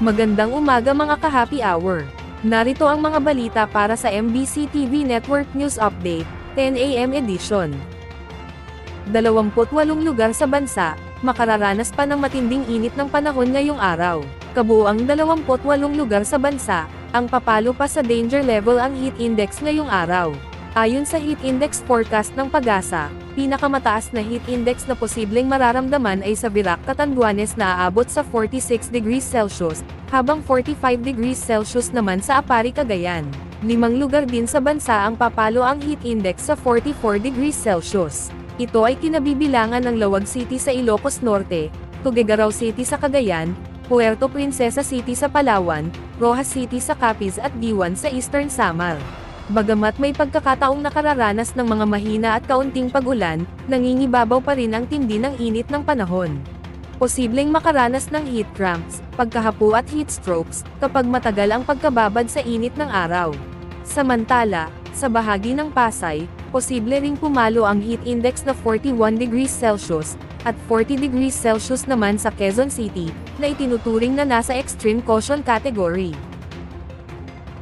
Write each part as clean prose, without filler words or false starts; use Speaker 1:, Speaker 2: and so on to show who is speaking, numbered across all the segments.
Speaker 1: Magandang umaga mga ka-happy hour. Narito ang mga balita para sa MBC TV Network News Update, 10 AM edition. 28 lugar sa bansa, makararanas pa ng matinding init ng panahon ngayong araw. Kabuuang 28 lugar sa bansa, ang papalo pa sa danger level ang heat index ngayong araw. Ayon sa heat index forecast ng Pag-asa, pinakamataas na heat index na posibleng mararamdaman ay sa Virac, Catanduanes na aabot sa 46 degrees Celsius, habang 45 degrees Celsius naman sa Apari, Cagayan. 5 lugar din sa bansa ang papalo ang heat index sa 44 degrees Celsius. Ito ay kinabibilangan ng Lawag City sa Ilocos Norte, Tuguegarao City sa Cagayan, Puerto Princesa City sa Palawan, Rojas City sa Capiz at Diwan sa Eastern Samar. Bagamat may pagkakataong nakararanas ng mga mahina at kaunting pag-ulan, nangingibabaw pa rin ang tindi ng init ng panahon. Posibleng makaranas ng heat cramps, pagkahapo at heat strokes, kapag matagal ang pagkababad sa init ng araw. Samantala, sa bahagi ng Pasay, posible ring pumalo ang heat index na 41 degrees Celsius, at 40 degrees Celsius naman sa Quezon City, na itinuturing na nasa extreme caution category.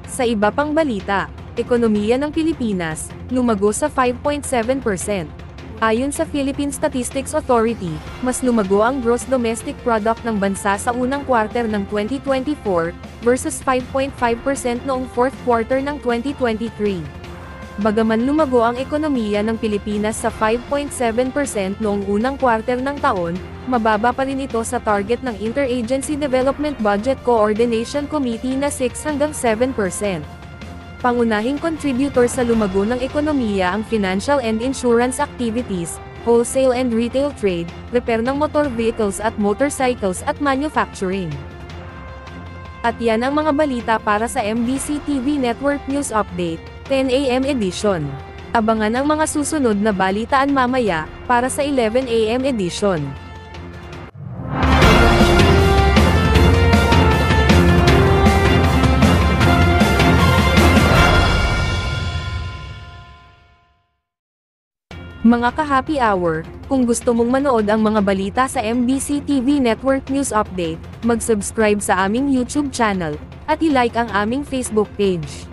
Speaker 1: Sa iba pang balita, ekonomiya ng Pilipinas, lumago sa 5.7%. Ayon sa Philippine Statistics Authority, mas lumago ang gross domestic product ng bansa sa unang quarter ng 2024, versus 5.5% noong fourth quarter ng 2023. Bagaman lumago ang ekonomiya ng Pilipinas sa 5.7% noong unang quarter ng taon, mababa pa rin ito sa target ng Interagency Development Budget Coordination Committee na 6 hanggang 7%. Pangunahing contributor sa lumago ng ekonomiya ang financial and insurance activities, wholesale and retail trade, repair ng motor vehicles at motorcycles at manufacturing. At yan ang mga balita para sa MBC TV Network News Update, 10 AM edition. Abangan ang mga susunod na balitaan mamaya, para sa 11 AM edition. Mga ka-happy hour, kung gusto mong manood ang mga balita sa MBC TV Network News Update, mag-subscribe sa aming YouTube channel, at i-like ang aming Facebook page.